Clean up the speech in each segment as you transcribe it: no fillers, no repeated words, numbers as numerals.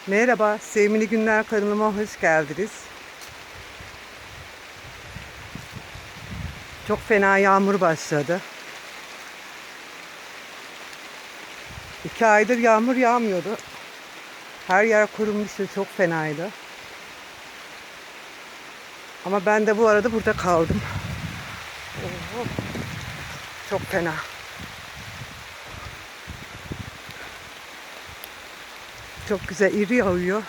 Merhaba, Sevimli Günler kanalıma hoş geldiniz. Çok fena yağmur başladı. 2 aydır yağmur yağmıyordu. Her yer kurumuştu, çok fenaydı. Ama ben de bu arada burada kaldım. Oo, çok fena. Çok güzel iri yağıyor.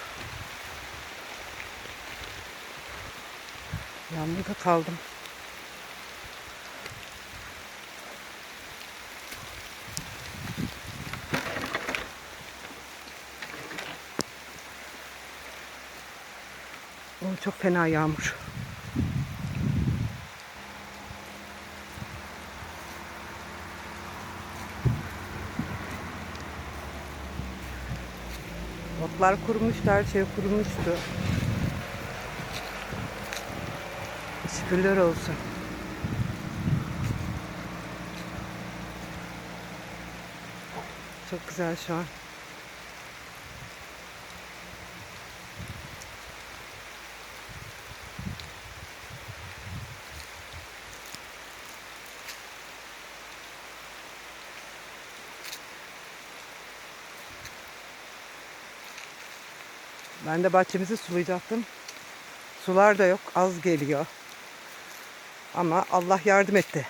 Yağmurda kaldım. Çok fena yağmur. Otlar kurumuştu, her şey kurumuştu. Şükürler olsun. Çok güzel şu an. Ben de bahçemizi sulayacaktım. Sular da yok, az geliyor. Ama Allah yardım etti.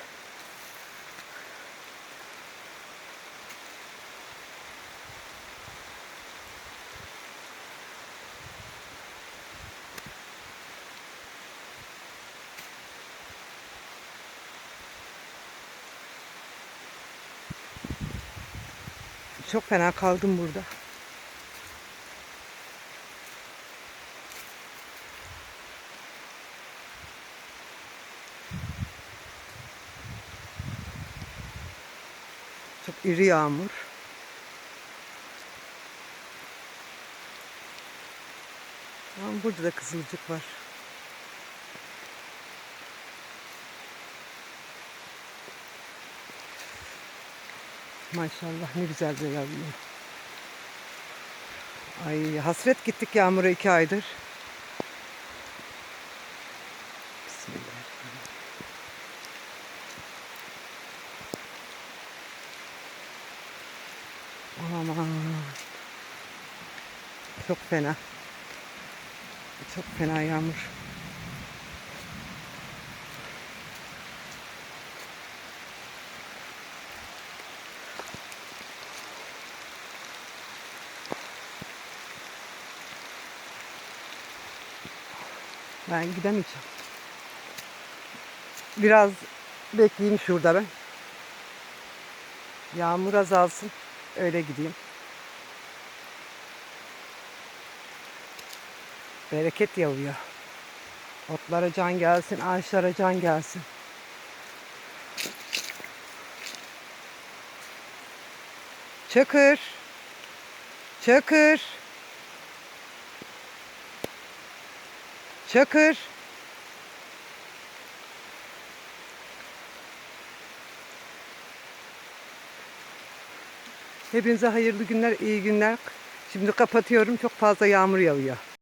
Çok fena kaldım burada. Çok iri yağmur. Ama burada da kızılcık var. Maşallah ne güzel de yağıyor. Ay hasret gittik yağmura 2 aydır. Bismillah. Aman. Çok fena. Çok fena yağmur. Ben gidemeyeceğim. Biraz bekleyeyim şurada ben. Yağmur azalsın. Öyle gideyim. Bereket yağıyor. Otlara can gelsin, ağaçlara can gelsin. Çakır. Çakır. Çakır. Hepinize hayırlı günler, iyi günler. Şimdi kapatıyorum. Çok fazla yağmur yağıyor.